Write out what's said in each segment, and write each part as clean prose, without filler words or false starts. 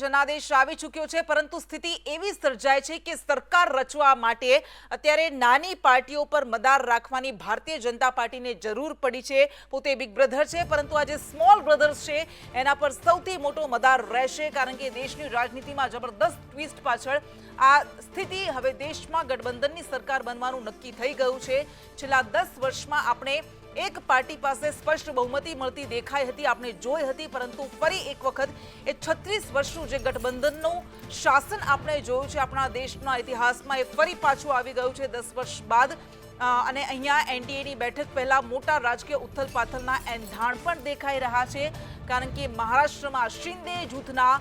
જનાદેશ આવી ચૂક્યો છે, પરંતુ સ્થિતિ એવી સર્જાય છે કે સરકાર રચવા માટે અત્યારે નાની પાર્ટીઓ પર મદાર રાખવાની ભારતીય જનતા પાર્ટીને જરૂર પડી છે. પોતે બિગ બ્રધર છે, પરંતુ આ જે સ્મોલ બ્રધર્સ છે એના પર સૌથી મોટો મદાર રહેશે, કારણ કે દેશની રાજનીતિમાં જબરદસ્ત ટ્વિસ્ટ પાછળ આ સ્થિતિ હવે દેશમાં ગઠબંધનની સરકાર બનવાનું નક્કી થઈ ગયું છે. છેલ્લા 10 વર્ષમાં આપણે એક પાર્ટી પાસે સ્પષ્ટ બહુમતી મળતી દેખાઈ હતી, આપણે જોઈ હતી, પરંતુ ફરી એક વખત એ 36 વર્ષનું જે ગઠબંધનનું શાસન આપણે જોયું છે આપણા દેશના ઇતિહાસમાં, એ ફરી પાછું આવી ગયું છે 10 વર્ષ બાદ. અને અહીંયા એનડીએની બેઠક પહેલા મોટા રાજકીય ઉથલપાથલના એંધાણ પણ દેખાઈ રહ્યા છે, કારણ કે મહારાષ્ટ્રમાં શિંદે જૂથના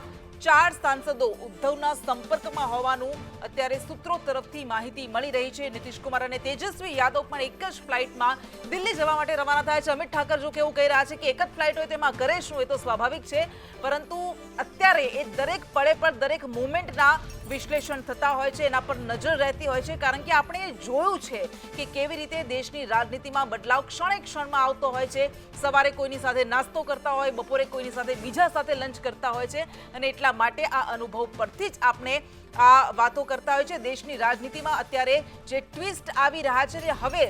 4 સાંસદો ઉદ્ધવના સંપર્કમાં હોવાનું અત્યારે સૂત્રો તરફથી માહિતી મળી રહી છે. નીતિશ કુમાર અને તેજસ્વી યાદવ પણ એક જ ફ્લાઇટમાં દિલ્હી જવા માટે રવાના થયા છે. અમિત ઠાકર જો કે એવું કહી રહ્યા છે કે એક જ ફ્લાઇટ હોય તેમાં કરે શું, એ તો સ્વાભાવિક છે, પરંતુ અત્યારે એ દરેક પળે પર દરેક મુવમેન્ટના વિશ્લેષણ થતા હોય છે, એના પર નજર રહેતી હોય છે, કારણ કે આપણે જોયું છે કે કેવી રીતે દેશની રાજનીતિમાં બદલાવ ક્ષણે ક્ષણમાં આવતો હોય છે. સવારે કોઈની સાથે નાસ્તો કરતા હોય, બપોરે કોઈની સાથે બીજા સાથે લંચ કરતા હોય છે, અને એટલા માટે આ અનુભવ પરથી જ આપણે આ વાતો કરતા હોય છે. દેશની રાજનીતિમાં અત્યારે જે ટ્વિસ્ટ આવી રહ્યા છે, હવે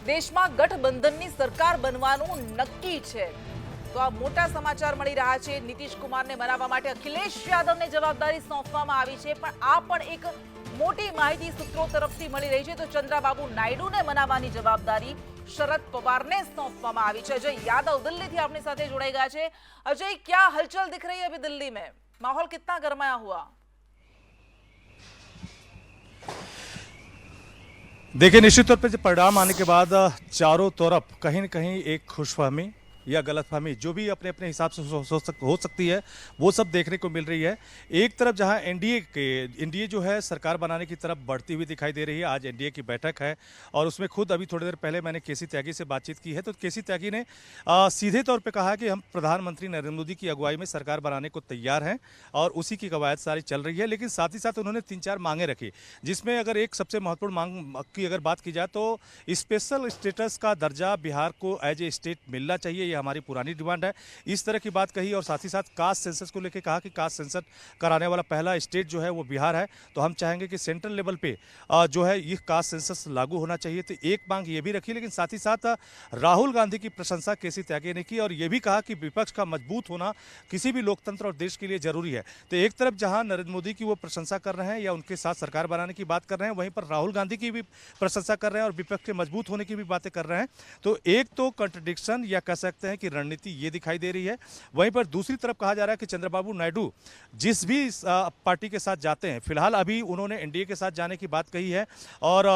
દેશમાં ગઠબંધનની સરકાર બનવાનું નક્કી છે. તો આ મોટા સમાચાર મળી રહ્યા છે. નીતિશ કુમારને મનાવવા માટે અખિલેશ યાદવને જવાબદારી સોંપવામાં આવી છે, પણ આ પણ એક મોટી માહિતી સૂત્રો તરફથી મળી રહી છે. તો ચંદ્રબાબુ નાયડુને મનાવવાની જવાબદારી शरद पवार ने सौंपવામાં આવી છે. અજય યાદવ દિલ્હી થી આપણી સાથે જોડાઈ ગયા છે. अजय, क्या हलचल दिख रही है अभी दिल्ली में? माहौल कितना गरमाया हुआ? देखिए, निश्चित तौर पर परिणाम आने के बाद चारों तरफ कहीं न कहीं एक खुशफहमी या गलतफहमी जो भी अपने अपने हिसाब से हो सकती है, वो सब देखने को मिल रही है. एक तरफ जहां एनडीए जो है सरकार बनाने की तरफ बढ़ती हुई दिखाई दे रही है. आज एनडीए की बैठक है और उसमें खुद अभी थोड़ी देर पहले मैंने केसी त्यागी से बातचीत की है, तो केसी त्यागी ने सीधे तौर पे कहा कि हम प्रधानमंत्री नरेंद्र मोदी की अगुवाई में सरकार बनाने को तैयार हैं और उसी की कवायद सारी चल रही है. लेकिन साथ ही साथ उन्होंने 3-4 मांगे रखी, जिसमें अगर एक सबसे महत्वपूर्ण मांग की अगर बात की जाए तो स्पेशल स्टेटस का दर्जा बिहार को एज ए स्टेट मिलना चाहिए, हमारी पुरानी डिमांड है. इस तरह की बात कही और साथ ही साथ कास्ट सेंसस को लेकर कहा कि कास्ट सेंसस कराने वाला पहला स्टेट जो है वो बिहार है, तो हम चाहेंगे कि सेंट्रल लेवल पे जो है ये कास्ट सेंसस लागू होना चाहिए. तो एक मांग ये भी रखी, लेकिन साथ ही साथ राहुल गांधी की प्रशंसा केसी त्यागी ने की और ये भी कहा कि विपक्ष का मजबूत होना किसी भी लोकतंत्र और देश के लिए जरूरी है. तो एक तरफ जहां नरेंद्र मोदी की वो प्रशंसा कर रहे हैं या उनके साथ सरकार बनाने की बात कर रहे हैं, वहीं पर राहुल गांधी की भी प्रशंसा कर रहे हैं और विपक्ष के मजबूत होने की भी बातें कर रहे हैं. तो एक तो कंट्रडिक्शन या कह सकते हैं कि रणनीति ये दिखाई दे रही है. वहीं पर दूसरी तरफ कहा जा रहा है कि चंद्रबाबू नायडू जिस भी पार्टी के साथ जाते हैं, फिलहाल अभी उन्होंने एनडीए के साथ जाने की बात कही है और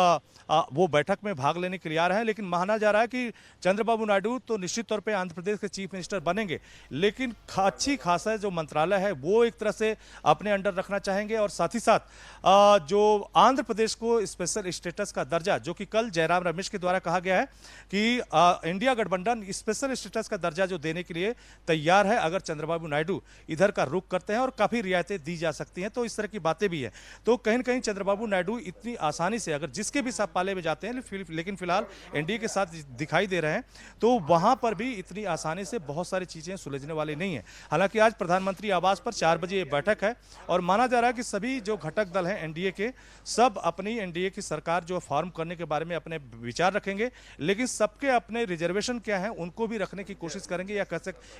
वो बैठक में भाग लेने के लिए आ रहे हैं. लेकिन माना जा रहा है कि चंद्रबाबू नायडू तो निश्चित तौर पे आंध्र प्रदेश के चीफ मिनिस्टर बनेंगे, लेकिन अच्छी खासा जो मंत्रालय है वो एक तरह से अपने अंडर रखना चाहेंगे और साथ ही साथ जो आंध्र प्रदेश को स्पेशल स्टेटस का दर्जा, जो कि कल जयराम रमेश के द्वारा कहा गया है कि इंडिया गठबंधन स्पेशल स्टेटस का दर्जा जो देने के लिए तैयार है अगर चंद्रबाबू नायडू इधर का रुख करते हैं और काफी रियायतें दी जा सकती हैं. तो इस तरह की बातें भी है. तो कहीं न कहीं चंद्रबाबू नायडू इतनी आसानी से अगर जिसके भी साथ पाले में जाते हैं, लेकिन फिलहाल एनडीए के साथ दिखाई दे रहे हैं, तो वहां पर भी इतनी आसानी से बहुत सारी चीजें सुलझने वाली नहीं है. हालांकि आज प्रधानमंत्री आवास पर 4 बजे ये बैठक है और माना जा रहा है कि सभी जो घटक दल हैं एनडीए के, सब अपनी एनडीए की सरकार जो फॉर्म करने के बारे में अपने विचार रखेंगे, लेकिन सबके अपने रिजर्वेशन क्या है उनको भी रखने की कोशिश करेंगे या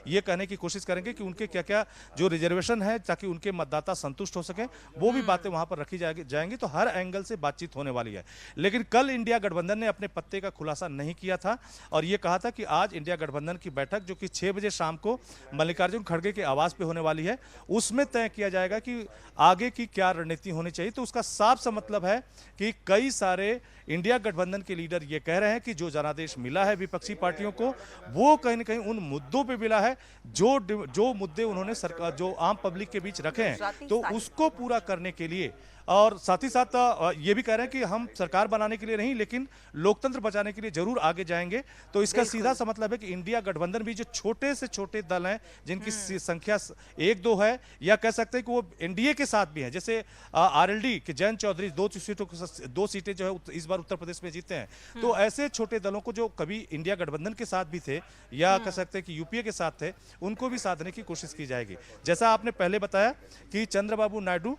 ये कहने की कोशिश करेंगे कि उनके क्या क्या जो रिजर्वेशन है ताकि उनके मतदाता संतुष्ट हो सके, वो भी बातें वहां पर रखी जाएंगी. तो हर एंगल से बातचीत होने वाली है. लेकिन कल इंडिया गठबंधन ने अपने पत्ते का खुलासा नहीं किया था और ये कहा था कि आज इंडिया गठबंधन की बैठक जो कि 6 बजे शाम को मल्लिकार्जुन खड़गे के आवास पे होने वाली है, उसमें तय किया जाएगा कि आगे की क्या रणनीति होनी चाहिए. तो उसका साफ सा मतलब है कि कई सारे इंडिया गठबंधन के लीडर ये कह रहे हैं कि जो जनादेश मिला है विपक्षी पार्टियों को, वो कहीं न कहीं उन मुद्दों पे मिला है जो मुद्दे उन्होंने सरकार जो आम पब्लिक के बीच रखे हैं, तो उसको पूरा करने के लिए और साथ ही साथ ये भी कह रहे हैं कि हम सरकार बनाने के लिए नहीं लेकिन लोकतंत्र बचाने के लिए जरूर आगे जाएंगे. तो इसका सीधा सा मतलब है कि इंडिया गठबंधन भी जो छोटे से छोटे दल हैं जिनकी संख्या 1-2 है, या कह सकते हैं कि वो एनडीए के साथ भी है, जैसे आरएलडी के जयंत चौधरी 2 सीटें जो है इस बार उत्तर प्रदेश में जीते हैं. तो ऐसे छोटे दलों को जो कभी इंडिया गठबंधन के साथ भी थे या कह सकते हैं कि यूपीए के साथ थे, उनको भी साधने की कोशिश की जाएगी। जैसा आपने पहले बताया कि चंद्रबाबू नायडू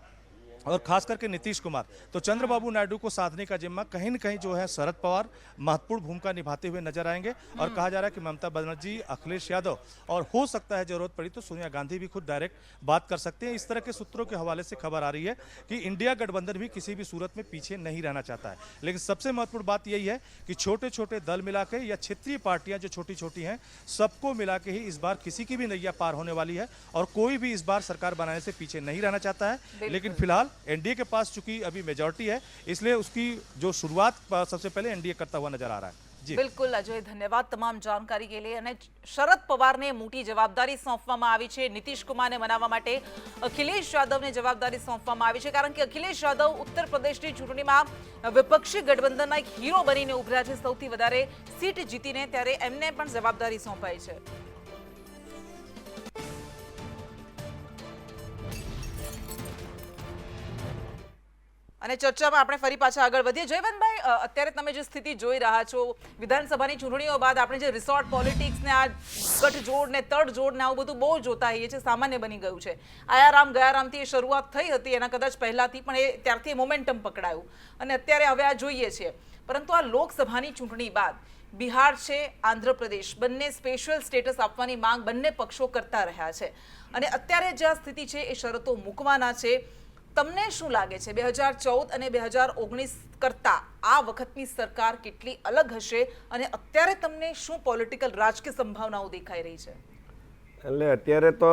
और खास करके नीतीश कुमार, तो चंद्रबाबू नायडू को साधने का जिम्मा कहीं न कहीं जो है शरद पवार महत्वपूर्ण भूमिका निभाते हुए नजर आएंगे। और कहा जा रहा है कि ममता बनर्जी, अखिलेश यादव और हो सकता है जरूरत पड़ी तो सोनिया गांधी भी खुद डायरेक्ट बात कर सकते हैं। इस तरह के सूत्रों के हवाले से खबर आ रही है कि इंडिया गठबंधन भी किसी भी सूरत में पीछे नहीं रहना चाहता है। लेकिन सबसे महत्वपूर्ण बात यही है कि छोटे छोटे दल मिला के या क्षेत्रीय पार्टियां जो छोटी छोटी हैं, सबको मिला के ही इस बार किसी की भी नैया पार होने वाली है और कोई भी इस बार सरकार बनाने से पीछे नहीं रहना चाहता है। लेकिन फिलहाल एनडीए के पास चूंकि अभी मेजॉरिटी है, इसलिए उसकी जो शुरुआत सबसे पहले एनडीए करता हुआ नजर आ रहा है। જી બિલકુલ અજય, ધન્યવાદ તમામ જાણકારી કે लिए। અને શરદ પવારને મોટી જવાબદારી સોંપવામાં આવી છે, નીતિશ કુમારને મનાવવા માટે અખિલેશ યાદવને જવાબદારી સોંપવામાં આવી છે, કારણ કે અખિલેશ યાદવ ઉત્તર પ્રદેશની ચૂંટણીમાં વિપક્ષી ગઠબંધનના એક હીરો બનીને ઉભર્યા છે, સૌથી વધારે સીટ જીતીને, ત્યારે એમને પણ જવાબદારી સોંપાઈ છે। અને ચર્ચામાં આપણે ફરી પાછા આગળ વધીએ। જયવંતભાઈ, અત્યારે તમે જે સ્થિતિ જોઈ રહ્યા છો, વિધાનસભાની ચૂંટણીઓ બાદ આપણે જે રિસોર્ટ પોલિટિક્સ ને આ ગઠજોડ ને તડજોડ ને આવું બધું બહુ જોતા હોઈએ છીએ, સામાન્ય બની ગયું છે। આયારામ ગયારામથી એ શરૂઆત થઈ હતી, એના કદાચ પહેલાથી, પણ એ ત્યારથી મોમેન્ટમ પકડાયું અને અત્યારે હવે આ જોઈએ છીએ। પરંતુ આ લોકસભાની ચૂંટણી બાદ બિહાર છે, આંધ્રપ્રદેશ, બંને સ્પેશિયલ સ્ટેટસ આપવાની માંગ બંને પક્ષો કરતા રહ્યા છે અને અત્યારે જે આ સ્થિતિ છે એ શરતો મૂકવાના છે। તમને શું લાગે છે 2014 અને 2019 કરતા આ વખતની સરકાર કેટલી અલગ હશે અને અત્યારે તમને શું પોલિટિકલ રાજકીય સંભાવનાઓ દેખાઈ રહી છે? એટલે અત્યારે તો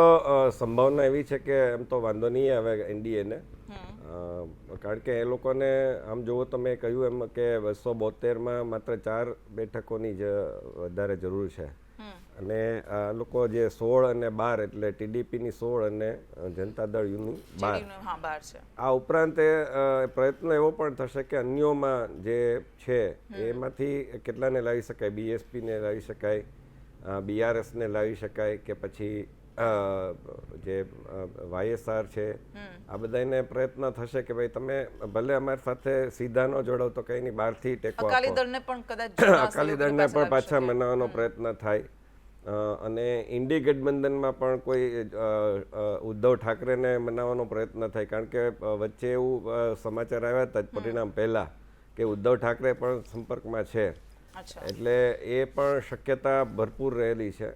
સંભાવના એવી છે કે એમ તો વાંધો નહીં આવે એનડીએને, કારણ કે એ લોકોને આમ જુઓ તો મેં કહ્યું એમ કે 272માં માત્ર 4 બેઠકોની જ વધારે જરૂર છે અને આ લોકો જે 16 અને 12 એટલે ટીડીપીની 16 અને જનતા દળ યુની 12, આ ઉપરાંત પ્રયત્ન એવો પણ થશે કે અન્યોમાં જે છે એમાંથી કેટલાને લાવી શકાય, બીએસપીને લાવી શકાય, બીઆરએસને લાવી શકાય કે પછી જે વાયએસઆર છે, આ બધાને પ્રયત્ન થશે કે ભાઈ તમે ભલે અમારી સાથે સીધા ન જોડાવ તો કંઈ નહીં, બહારથી ટેકો આપો, અકાલી દળને પણ પાછા મનાવવાનો પ્રયત્ન થાય। અને ઇન્ડી ગઠબંધનમાં પણ કોઈ ઉદ્ધવ ઠાકરેને મનાવવાનો પ્રયત્ન થાય, કારણ કે વચ્ચે એવું સમાચાર આવ્યા હતા પરિણામ પહેલા કે ઉદ્ધવ ઠાકરે પણ સંપર્કમાં છે, એટલે એ પણ શક્યતા ભરપૂર રહેલી છે।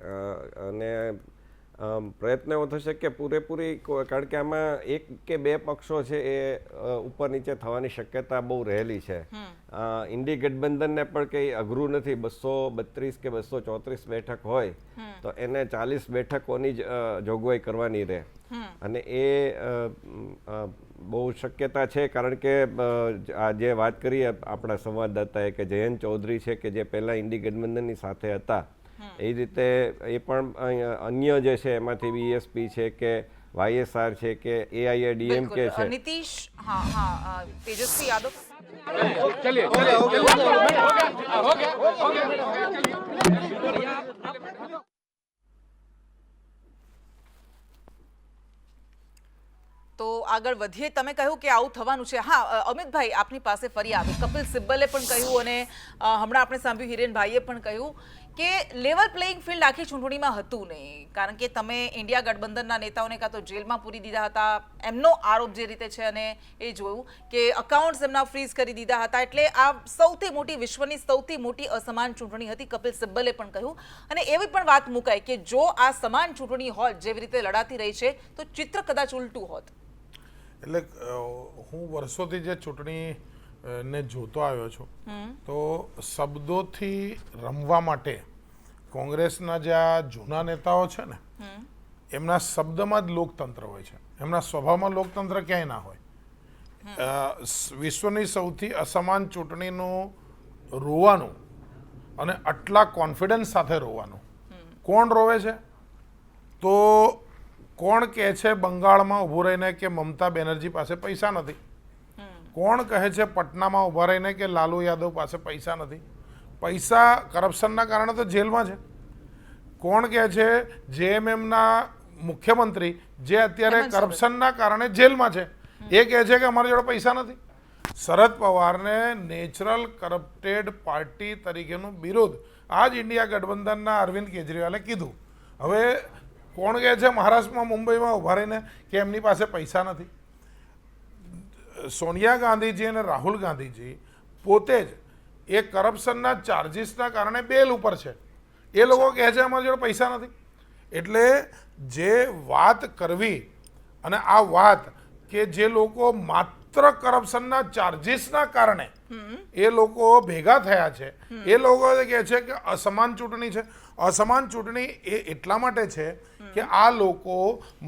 અને પ્રયત્ન એવો થશે કે પૂરેપૂરી, કારણ કે આમાં 1 કે 2 પક્ષો છે એ ઉપર નીચે થવાની શક્યતા બહુ રહેલી છે। ઇન્ડી ગઠબંધનને પણ કંઈ અઘરું નથી, 232 કે 234 બેઠક હોય તો એને 40 બેઠકોની જ જોગવાઈ કરવાની રહે અને એ બહુ શક્યતા છે, કારણ કે આ જે વાત કરીએ આપણા સંવાદદાતાએ કે જયંત ચૌધરી છે કે જે પહેલાં ઇન્ડી ગઠબંધનની સાથે હતા, એ રીતે એ પણ અન્ય જે છે એમાંથી બીએસપી છે કે વાયએસઆર છે કે એઆઈએડીએમકે છે, નીતિશ, તેજસ્વી યાદવ, તો આગળ વધીએ। તમે કહ્યું કે આવું થવાનું છે। હા અમિતભાઈ, આપની પાસે ફરી આવી, કપિલ સિબ્બલે પણ કહ્યું અને હમણાં આપણે સાંભળ્યું હિરેનભાઈએ પણ કહ્યું કે લેવલ પ્લેઇંગ ફિલ્ડ આખી ચૂંટણીમાં હતું નહીં, કારણ કે તમે ઇન્ડિયા ગઠબંધનના નેતાઓને કાં તો જેલમાં પૂરી દીધા હતા, એમનો આરોપ જે રીતે છે, અને એ જોયું કે અકાઉન્ટ્સ એમના ફ્રીઝ કરી દીધા હતા, એટલે આ સૌથી મોટી, વિશ્વની સૌથી મોટી અસમાન ચૂંટણી હતી, કપિલ સિબ્બલે પણ કહ્યું। અને એવી પણ વાત મુકાઈ કે જો આ સમાન ચૂંટણી હોત જેવી રીતે લડાતી રહી છે તો ચિત્ર કદાચ ઉલટું હોત। એટલે હું વર્ષોથી જે ચૂંટણી ને જોતો આવ્યો છું તો શબ્દોથી રમવા માટે કોંગ્રેસના જે આ જૂના નેતાઓ છે ને, એમના શબ્દમાં જ લોકતંત્ર હોય છે, એમના સ્વભાવમાં લોકતંત્ર ક્યાંય ના હોય। વિશ્વની સૌથી અસમાન ચૂંટણીનું રોવાનું અને આટલા કોન્ફિડન્સ સાથે રોવાનું, કોણ રોવે છે? તો કોણ કહે છે બંગાળમાં ઊભું રહીને કે મમતા બેનર્જી પાસે પૈસા નથી? કોણ કહે છે પટનામાં ઊભા રહીને કે લાલુ યાદવ પાસે પૈસા નથી? પૈસા કરપ્શનના કારણે તો જેલમાં છે। કોણ કહે છે જેએમએમના મુખ્યમંત્રી જે અત્યારે કરપ્શનના કારણે જેલમાં છે, એ કહે છે કે અમારી જોડે પૈસા નથી। શરદ પવારને નેચરલ કરપ્ટેડ પાર્ટી તરીકેનું બિરુદ આ જ ઇન્ડિયા ગઠબંધનના અરવિંદ કેજરીવાલે કીધું. હવે કોણ કહે છે મહારાષ્ટ્રમાં મુંબઈમાં ઉભા રહીને કે એમની પાસે પૈસા નથી? સોનિયા ગાંધીજી અને રાહુલ ગાંધીજી પોતે જ એ કરપ્શનના ચાર્જિસના કારણે બેલ ઉપર છે. એ લોકો કહે છે અમારી જોડે પૈસા નથી. એટલે જે વાત કરવી અને આ વાત કે જે લોકો માત્ર કરપ્શનના ચાર્જિસના કારણે એ લોકો ભેગા થયા છે, એ લોકો કહે છે કે અસમાન ચૂંટણી છે. અસમાન ચૂંટણી એ એટલા માટે છે કે આ લોકો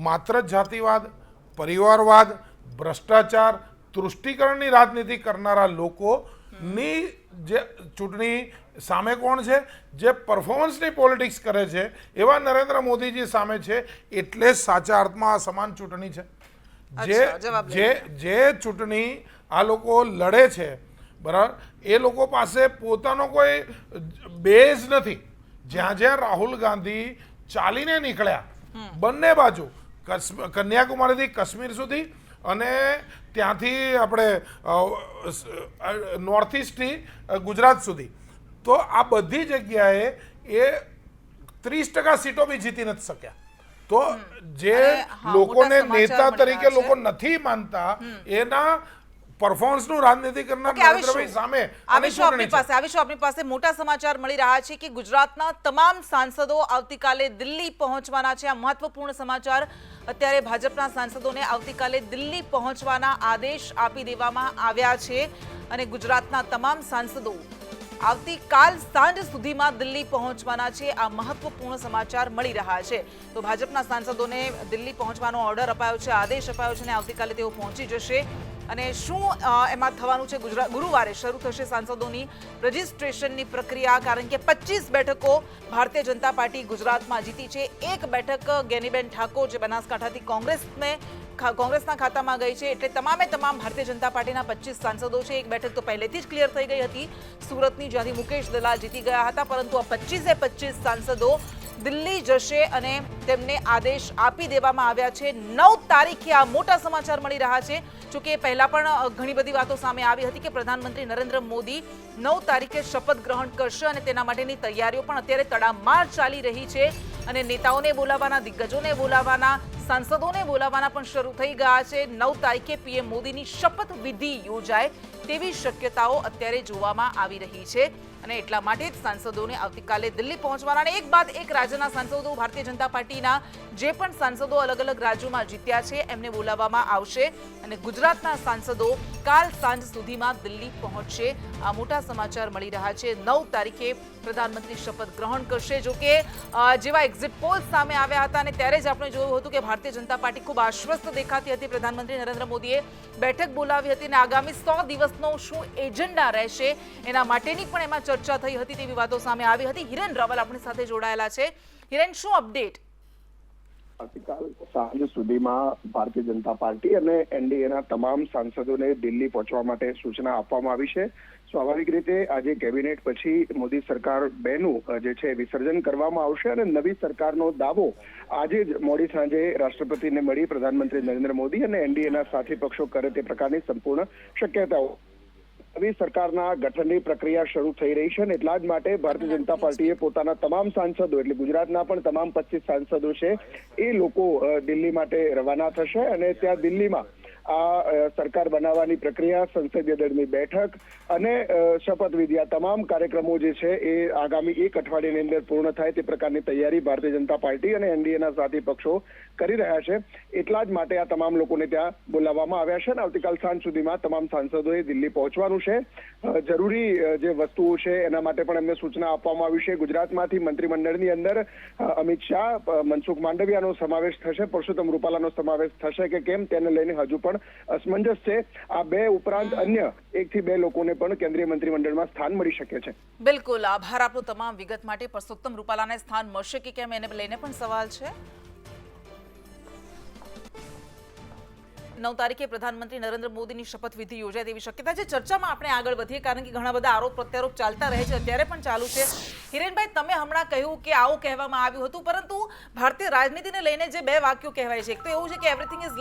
માત્ર જાતિવાદ, પરિવારવાદ, ભ્રષ્ટાચાર, તૃષ્ટિકરણની રાજનીતિ કરનારા લોકોની જે ચૂંટણી સામે કોણ છે? જે પરફોર્મન્સની પોલિટિક્સ કરે છે એવા નરેન્દ્ર મોદીજી સામે છે. એટલે સાચા અર્થમાં આ સમાન ચૂંટણી છે. જે ચૂંટણી આ લોકો લડે છે, બરાબર, એ લોકો પાસે પોતાનો કોઈ બેઝ નથી. જ્યાં જ્યાં રાહુલ ગાંધી ચાલીને નીકળ્યા બંને બાજુ, કન્યાકુમારીથી કાશ્મીર સુધી અને ત્યાંથી આપણે નોર્થ ઇસ્ટથી ગુજરાત સુધી, તો આ બધી જગ્યાએ એ 30% સીટો બી જીતી નથી શક્યા. તો જે લોકોને નેતા તરીકે લોકો નથી માનતા એના પરફોર્મન્સનું રાજનીતિ કરનાર નરેન્દ્રભાઈ સામે આવીશું આપની પાસે મોટા સમાચાર મળી રહ્યા છે કે ગુજરાતના તમામ સાંસદો આવતીકાલે દિલ્હી પહોંચવાના છે. આ મહત્વપૂર્ણ સમાચાર. અત્યારે ભાજપના સાંસદોને આવતીકાલે દિલ્હી પહોંચવાના આદેશ આપી દેવામાં આવ્યા છે અને ગુજરાતના તમામ સાંસદો આવતીકાલ સાંજ સુધીમાં દિલ્હી પહોંચવાના છે. આ મહત્વપૂર્ણ સમાચાર મળી રહ્યા છે. તો ભાજપના સાંસદોને દિલ્હી પહોંચવાનો ઓર્ડર અપાયો છે, આદેશ અપાયો છે અને આવતીકાલે તેઓ પહોંચી જશે. અને શું એમાં થવાનું છે? ગુરુવારે શરૂ થશે સાંસદોની રજીસ્ટ્રેશનની પ્રક્રિયા, કારણ કે 25 બેઠકો ભારતીય જનતા પાર્ટી ગુજરાતમાં જીતી છે. એક બેઠક ગેનીબેન ઠાકોર જે બનાસકાંઠાથી કોંગ્રેસના ખાતામાં ગઈ છે. એટલે તમામે તમામ ભારતીય જનતા પાર્ટીના 25 સાંસદો છે. એક બેઠક તો પહેલેથી જ ક્લિયર થઈ ગઈ હતી સુરતની, જ્યાંથી મુકેશ દલાલ જીતી ગયા હતા. પરંતુ આ 25 સાંસદો દિલ્હી જશે અને તેમને આદેશ આપી દેવામાં આવ્યા છે 9 તારીખે. આ મોટા સમાચાર મળી રહ્યા છે. જોકે પહેલા પણ ઘણી બધી વાતો સામે આવી હતી કે પ્રધાનમંત્રી નરેન્દ્ર મોદી 9 તારીખે શપથ ગ્રહણ કરશે અને તેના માટેની તૈયારીઓ પણ અત્યારે તડામાર ચાલી રહી છે અને નેતાઓને બોલાવવાના, દિગ્ગજોને બોલાવવાના, સાંસદોને બોલાવવાના પણ શરૂ થઈ ગયા છે. 9 તારીખે પીએમ મોદીની શપથ વિધિ યોજાય તેવી શક્યતાઓ અત્યારે જોવામાં આવી રહી છે અને એટલા માટે જ સાંસદોને આવતીકાલે દિલ્હી પહોંચવાના. અને એક બાદ એક રાજ્યના સાંસદો, ભારતીય જનતા પાર્ટીના જે પણ સાંસદો અલગ અલગ રાજ્યોમાં જીત્યા છે એમને બોલાવવામાં આવશે અને ગુજરાતના સાંસદો કાલ સાંજ સુધીમાં દિલ્હી પહોંચશે. આ મોટા સમાચાર મળી રહ્યા છે. 9 તારીખે પ્રધાનમંત્રી શપથ ગ્રહણ કરશે. જોકે જેવા એક્ઝિટ પોલ સામે આવ્યા હતા અને ત્યારે જ આપણે જોયું હતું કે ભારતીય જનતા પાર્ટી ખૂબ આશ્વસ્ત દેખાતી હતી. પ્રધાનમંત્રી નરેન્દ્ર મોદીએ બેઠક બોલાવી હતી અને આગામી 100 દિવસનો શું એજન્ડા રહેશે એના માટેની પણ એમાં ચર્ચા થઈ હતી તેવી વાતો સામે આવી હતી. હિરેન રાવલ આપણી સાથે જોડાયેલા છે. હિરેન, શું અપડેટ? આવતીકાલ સાંજ સુધીમાં ભારતીય જનતા પાર્ટી અને એનડીએના તમામ સાંસદોને દિલ્હી પહોંચવા માટે સૂચના આપવામાં આવી છે. સ્વાભાવિક રીતે આજે કેબિનેટ પછી મોદી સરકાર 2નું જે છે વિસર્જન કરવામાં આવશે અને નવી સરકારનો દાવો આજે જ મોડી સાંજે રાષ્ટ્રપતિને મળી પ્રધાનમંત્રી નરેન્દ્ર મોદી અને એનડીએના સાથી પક્ષો કરે તે પ્રકારની સંપૂર્ણ શક્યતાઓ. નવી સરકારના ગઠનની પ્રક્રિયા શરૂ થઈ રહી છે અને એટલા જ માટે ભારતીય જનતા પાર્ટીએ પોતાના તમામ સાંસદો, એટલે ગુજરાતના પણ તમામ 25 સાંસદો છે એ લોકો દિલ્હી માટે રવાના થશે અને ત્યાં દિલ્હીમાં આ સરકાર બનાવવાની પ્રક્રિયા, સંસદીય દળની બેઠક અને શપથવિધિ, આ તમામ કાર્યક્રમો જે છે એ આગામી 1 અઠવાડિયાની અંદર પૂર્ણ થાય તે પ્રકારની તૈયારી ભારતીય જનતા પાર્ટી અને એનડીએના સાથી પક્ષો કરી રહ્યા છે. એટલા જ માટે આ તમામ લોકોને ત્યાં બોલાવવામાં આવ્યા છે અને આવતીકાલ સાંજ સુધીમાં તમામ સાંસદોએ દિલ્હી પહોંચવાનું છે. જરૂરી જે વસ્તુઓ છે એના માટે પણ એમને સૂચના આપવામાં આવી છે. ગુજરાતમાંથી મંત્રીમંડળની અંદર અમિત શાહ, મનસુખ માંડવિયાનો સમાવેશ થશે, પરસોત્તમ રૂપાલાનો સમાવેશ થશે કે કેમ તેને લઈને હજુ પણ અસમંજસ છે. આ 2 ઉપરાંત અન્ય 1 થી 2 લોકોને પણ કેન્દ્રીય મંત્રીમંડળમાં સ્થાન મળી શકે છે. બિલકુલ, આભાર આપનો તમામ વિગત માટે. પરસોત્તમ રૂપાલાને સ્થાન મળશે કે કેમ એને લઈને પણ સવાલ છે. 9 તારીખે પ્રધાનમંત્રી નરેન્દ્ર મોદીની શપથવિધિ યોજાય તેવી શક્યતા છે. ચર્ચામાં આપણે આગળ વધીએ કારણ કે ઘણા બધા આરોપ પ્રત્યારોપ ચાલતા રહે છે, અત્યારે પણ ચાલુ છે. હિરેનભાઈ, તમે હમણાં કહ્યું કે આવું કહેવામાં આવ્યું હતું, પરંતુ ભારતીય રાજનીતિને લઈને જે બે વાક્યો કહેવાય છે, એક તો એવું છે કે everything is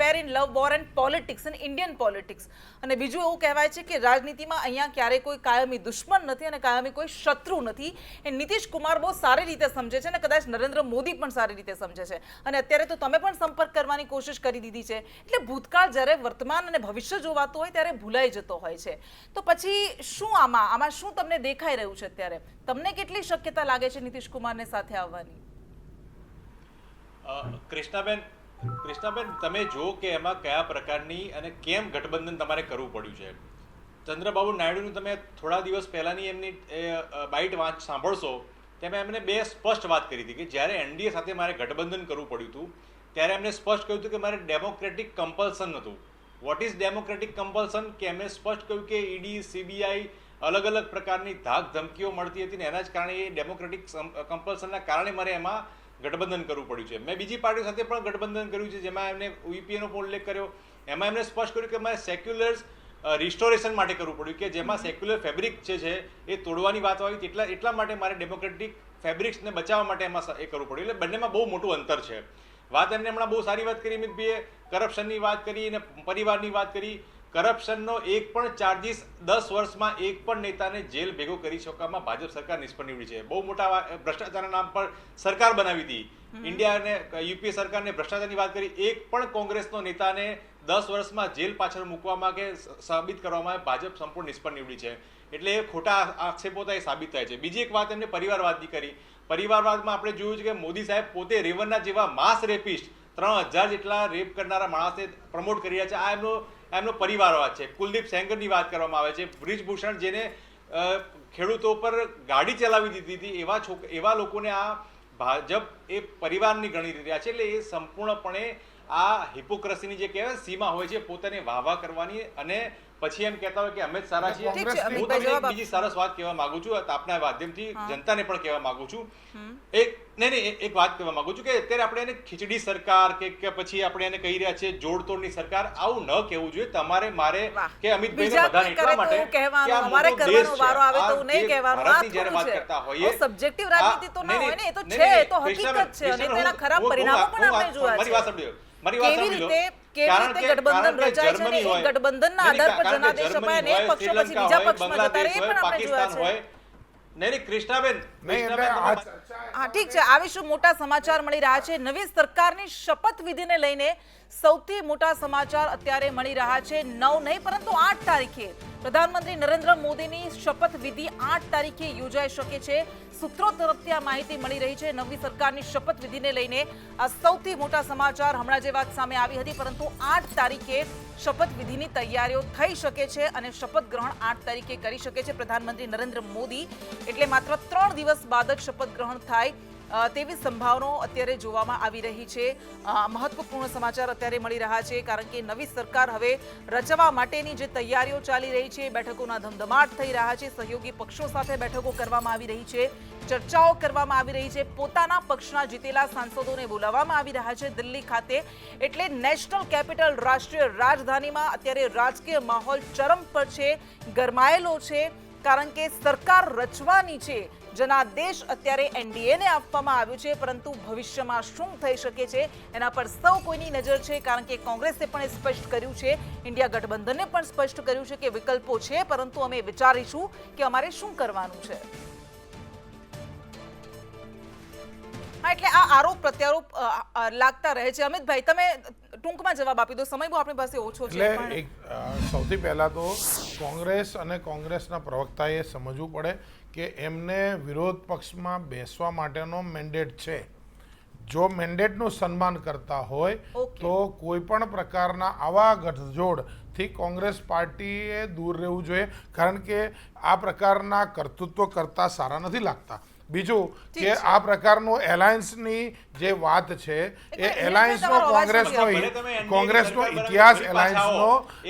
fair in love, war and politics in Indian politics, અને બીજું એવું કહેવાય છે કે રાજનીતિમાં અહીંયા ક્યારેય કોઈ કાયમી દુશ્મન નથી અને કાયમી કોઈ શત્રુ નથી. એ નીતિશ કુમાર બહુ સારી રીતે સમજે છે અને કદાચ નરેન્દ્ર મોદી પણ સારી રીતે સમજે છે, અને અત્યારે તો તમે પણ સંપર્ક કરવાની કોશિશ કરી દીધી છે. એટલે ભૂતકાળ જ્યારે વર્તમાન અને ભવિષ્ય જોવાતું હોય ત્યારે ભૂલાઈ જતો હોય છે. તો પછી શું આમાં શું તમને દેખાઈ રહ્યું છે અત્યારે? તમને કેટલી શક્યતા લાગે છે નીતિશ કુમારને સાથે આવવાની? કૃષ્ણાબેન, તમે જો કે એમાં કયા પ્રકારની અને કેમ ગઠબંધન તમારે કરવું પડ્યું છે. ચંદ્રબાબુ નાયડુનું તમે થોડા દિવસ પહેલાની એમની બાઇટ સાંભળશો તેમાં એમને બે સ્પષ્ટ વાત કરી હતી કે જ્યારે એનડીએ સાથે મારે ગઠબંધન કરવું પડ્યું હતું ત્યારે એમને સ્પષ્ટ કહ્યું હતું કે મારે ડેમોક્રેટિક કમ્પલ્સન હતું. What is democratic compulsion? કે એમણે સ્પષ્ટ કહ્યું કે ઈડી, સીબીઆઈ અલગ અલગ પ્રકારની ધાક ધમકીઓ મળતી હતી ને એના જ કારણે એ ડેમોક્રેટિક કમ્પલ્સનના કારણે મારે એમાં ગઠબંધન કરવું પડ્યું છે. મેં બીજી પાર્ટીઓ સાથે પણ ગઠબંધન કર્યું છે, જેમાં એમને યુપીએનો પણ ઉલ્લેખ કર્યો. એમાં એમણે સ્પષ્ટ કર્યું કે મારે સેક્યુલર રિસ્ટોરેશન માટે કરવું પડ્યું, કે જેમાં સેક્યુલર ફેબ્રિક છે એ તોડવાની વાત આવી એટલા માટે મારે ડેમોક્રેટિક ફેબ્રિક્સને બચાવવા માટે એમાં એ કરવું પડ્યું. એટલે બંનેમાં બહુ મોટું અંતર છે. વાત એમને હમણાં બહુ સારી વાત કરી અમિતભાઈએ, કરપ્શનની વાત કરી અને પરિવારની વાત કરી. કરપ્શનનો એક પણ ચાર્જિસ 10 વર્ષમાં એક પણ નેતાને જેલ ભેગો કરી શકવામાં ભાજપ સરકાર નિષ્ફળ નીવડી છે. બહુ મોટા ભ્રષ્ટાચારના નામ પર સરકાર બનાવી હતી ઇન્ડિયા અને યુપીએ સરકારને ભ્રષ્ટાચારની વાત કરી. એક પણ કોંગ્રેસનો નેતાને 10 વર્ષમાં જેલ પાછળ મૂકવામાં કે સાબિત કરવામાં ભાજપ સંપૂર્ણ નિષ્ફળ નીવડી છે. એટલે એ ખોટા આક્ષેપો એ સાબિત થાય છે. બીજી એક વાત એમને પરિવારવાદની કરી. પરિવારવાદમાં આપણે જોયું છે કે મોદી સાહેબ પોતે રેવન્ના જેવા માસ રેપિસ્ટ 3000 જેટલા રેપ કરનારા માણસને પ્રમોટ કરી રહ્યા છે. આ એમનો પરિવારવાદ છે. કુલદીપ સેંગરની વાત કરવામાં આવે છે. બ્રિજભૂષણ, જેને ખેડૂતો પર ગાડી ચલાવી દીધી હતી, એવા લોકોને આ ભાજપ એ પરિવારની ગણી રહ્યા છે. એટલે એ સંપૂર્ણપણે આ હિપોક્રેસીની જે કહેવાય સીમા હોય છે, પોતાને વાહવા કરવાની અને પછી એમ કહેતા હોય કે અમે જ સારા છીએ. હું તમને એક બીજી સરસ વાત કહેવા માંગુ છું, આપના માધ્યમથી જનતાને પણ કહેવા માંગુ છું. એક વાત કહેવા માંગુ છું કે અત્યારે આપણે એને ખીચડી સરકાર કે પછી આપણે એને કહી રહ્યા છીએ જોડતોડની સરકાર, આવું ન કહેવું જોઈએ. તમારે, મારે કે અમિતભાઈને બધાને એટલા માટે કે આ મોટો દેશ છે. ભારતની જ્યારે વાત કરતા હોઈએ, સબ્જેક્ટિવ રાજનીતિ તો ન હોય ને, એ તો છે, એ તો હકીકત છે અને તેના ખરાબ પરિણામો પણ આપણે જોયા છે. મારી વાત સાંભળો. કેવી રીતે ગઠબંધન રચાય છે ને એ ગઠબંધનના આધાર પર જનાદેશ અપાય ને એક પક્ષ પછી બીજા પક્ષમાં જતા રહે, એ પણ આપણે જોયા છે. નહીં કૃષ્ણાબેન, હા ઠીક છે. આવીશું. મોટા સમાચાર મળી રહ્યા છે. નવી સરકારની શપથવિધિને લઈને સૌથી મોટા સમાચાર અત્યારે મળી રહ્યા છે. 9 નહીં પરંતુ 8 તારીખે પ્રધાનમંત્રી નરેન્દ્ર મોદીની શપથવિધિ 8 તારીખે યોજાઈ શકે છે. સૂત્રો તરફથી આ માહિતી મળી રહી છે. નવી સરકારની શપથવિધિને લઈને આ સૌથી મોટા સમાચાર. હમણાં જે વાત સામે આવી હતી, પરંતુ 8 તારીખે શપથવિધિની તૈયારીઓ થઈ શકે છે અને શપથ ગ્રહણ 8 તારીખે કરી શકે છે પ્રધાનમંત્રી નરેન્દ્ર મોદી. એટલે માત્ર 3 દિવસ બાદ જ શપથ ગ્રહણ થાય તેવી સંભાવનાઓ અત્યારે જોવામાં આવી રહી છે. મહત્વપૂર્ણ સમાચાર અત્યારે મળી રહ્યા છે કારણ કે નવી સરકાર હવે રચવા માટેની જે તૈયારીઓ ચાલી રહી છે, બેઠકોના ધમધમાટ થઈ રહ્યા છે, સહયોગી પક્ષો સાથે બેઠકો કરવામાં આવી રહી છે, ચર્ચાઓ કરવામાં આવી રહી છે, પોતાના પક્ષના જીતેલા સાંસદોને બોલાવવામાં આવી રહ્યા છે દિલ્હી ખાતે. એટલે નેશનલ કેપિટલ, રાષ્ટ્રીય રાજધાનીમાં અત્યારે રાજકીય માહોલ ચરમ પર છે, ગરમાયેલો છે, કારણ કે સરકાર રચવાની છે. જનાદેશ અત્યારે એનડીએને આપવામાં આવ્યું છે, પરંતુ ભવિષ્યમાં શું થઈ શકે છે એના પર સૌ કોઈની નજર છે. કારણ કે કોંગ્રેસે પણ સ્પષ્ટ કર્યું છે, ઇન્ડિયા ગઠબંધને પણ સ્પષ્ટ કર્યું છે કે વિકલ્પો છે, પરંતુ અમે વિચારીશું કે અમારે શું કરવાનું છે. હા, એટલે આ આરોપ પ્રત્યારોપ લાગતા રહે છે. અમિતભાઈ, તમે ટૂંકમાં જવાબ આપી દો, સમય બહુ આપણી પાસે ઓછો છે. સૌથી પહેલા તો કોંગ્રેસ અને કોંગ્રેસના પ્રવક્તાએ સમજવું પડે કે એમને વિરોધ પક્ષમાં બેસવા માટેનો મેન્ડેટ છે. જો મેન્ડેટનું સન્માન કરતા હોય તો કોઈ પણ પ્રકારના આવા ગઠજોડથી કોંગ્રેસ પાર્ટીએ દૂર રહેવું જોઈએ, કારણ કે આ પ્રકારના કર્તૃત્વ કરતા સારા નથી લાગતા. બીજું કે આ પ્રકારનું એલાયન્સની જે વાત છે એ એલાયન્સનો કોંગ્રેસનો ઇતિહાસ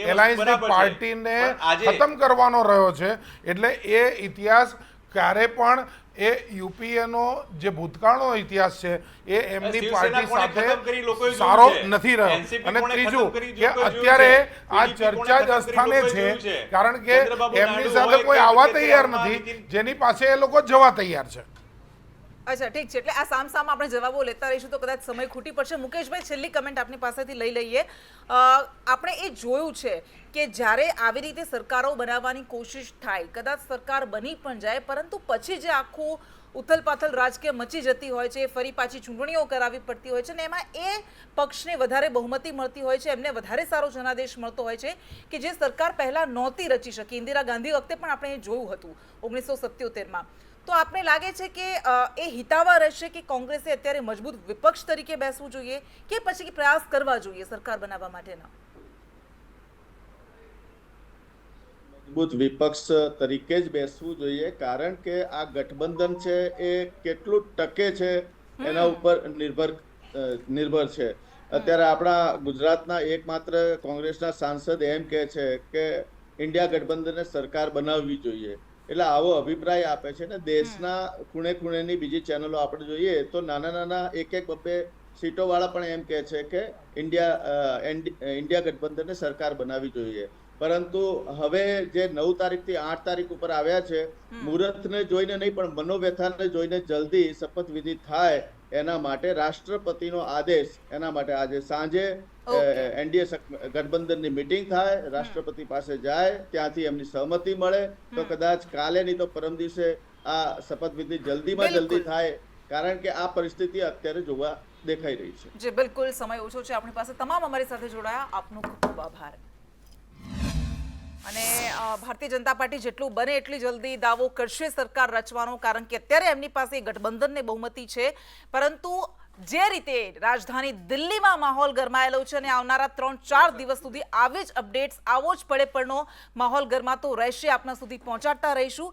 એલાયન્સની પાર્ટીને ખતમ કરવાનો રહ્યો છે. એટલે એ ઇતિહાસ ક્યારે પણ એ યુપીએનો જે ભૂતકાળનો ઇતિહાસ છે એ એમની શિવસેના પાર્ટી કોણે ખતમ કરી લોકોએ સાથે જોયું સારો છે. નથી રહ્યો. NCP અને કોણે ત્રીજું ખતમ કરી કે લોકોએ જોયું અત્યારે છે. આ PDP ચર્ચા જ કોણે ખતમ કરી અસ્થાને લોકોએ છે, જોયું છે. કારણ કે ચંદ્રબાબુ એમની નાયડુ સાથે હોય કોઈ કે આવવા કે તૈયાર કેરળમાં નથી, નીતિન- જેની પાસે એ લોકો જવા તૈયાર છે. અચ્છા, ઠીક છે. એટલે આ સામસામા આપણે જવાબો લેતા રહીશું તો કદાચ સમય ખૂટી પડશે. મુકેશભાઈ, છેલ્લી કમેન્ટ આપની પાસેથી લઈ લઈએ. આપણે એ જોયું છે કે જ્યારે આવી રીતે સરકારો બનાવવાની કોશિશ થાય, કદાચ સરકાર બની પણ જાય, પરંતુ પછી જે આખું ઉથલપાથલ રાજકીય મચી જતી હોય છે, ફરી પાછી ચૂંટણીઓ કરાવવી પડતી હોય છે ને એમાં એ પક્ષને વધારે બહુમતી મળતી હોય છે, એમને વધારે સારો જનાદેશ મળતો હોય છે કે જે સરકાર પહેલાં નહોતી રચી શકી. ઇન્દિરા ગાંધી વખતે પણ આપણે એ જોયું હતું 1977માં. તો આપને લાગે છે કે એ હિતાવહ રહેશે કે કોંગ્રેસે અત્યારે મજબૂત વિપક્ષ તરીકે બેસવું જોઈએ કે પછી પ્રયાસ કરવા જોઈએ સરકાર બનાવવા માટેના? મજબૂત વિપક્ષ તરીકે જ બેસવું જોઈએ, કારણ કે આ ગઠબંધન છે એ કેટલું ટકે છે એના ઉપર નિર્ભર છે. અત્યારે આપણા ગુજરાતના એકમાત્ર કોંગ્રેસના સાંસદ એમ કહે છે કે ઇન્ડિયા ગઠબંધનને સરકાર બનાવવી જોઈએ. એટલે આવો અભિપ્રાય આપે છે ને દેશના ખૂણે ખૂણેની બીજી ચેનલો આપણે જોઈએ તો નાના નાના એક બબ્બે સીટો વાળા પણ એમ કહે છે કે ઇન્ડિયા ગઠબંધનને સરકાર બનાવવી જોઈએ. પરંતુ હવે જે 9 તારીખથી 8 તારીખ ઉપર આવ્યા છે, મુહૂર્તને જોઈને નહીં પણ મનોવ્યથાને જોઈને જલ્દી શપથવિધિ થાય એના માટે રાષ્ટ્રપતિનો આદેશ, એના માટે આજે સાંજે એનડીએ ગઠબંધનની મીટિંગ થાય, રાષ્ટ્રપતિ પાસે જાય, ત્યાંથી એમની સહમતિ મળે તો કદાચ કાલે નહીં તો પરમ દિવસે આ શપથવિધિ જલ્દીમાં જલ્દી થાય, કારણ કે આ પરિસ્થિતિ અત્યારે જોવા દેખાઈ રહી છે. જી બિલકુલ, સમય ઓછો છે આપણી પાસે. તમામ અમારી સાથે જોડાયા, આપનો ખૂબ ખૂબ આભાર. અને ભારતીય જનતા પાર્ટી જેટલું બને એટલી જલ્દી દાવો કરશે સરકાર રચવાનો, કારણ કે અત્યારે એમની પાસે ગઠબંધનને બહુમતી છે, પરંતુ જે રીતે રાજધાની દિલ્હીમાં માહોલ ગરમાયેલો છે અને આવનારા 3-4 દિવસ સુધી આવી જ અપડેટ્સ, આવો જ પડે પડનો માહોલ ગરમાતો રહેશે, આપના સુધી પહોંચાડતા રહીશું.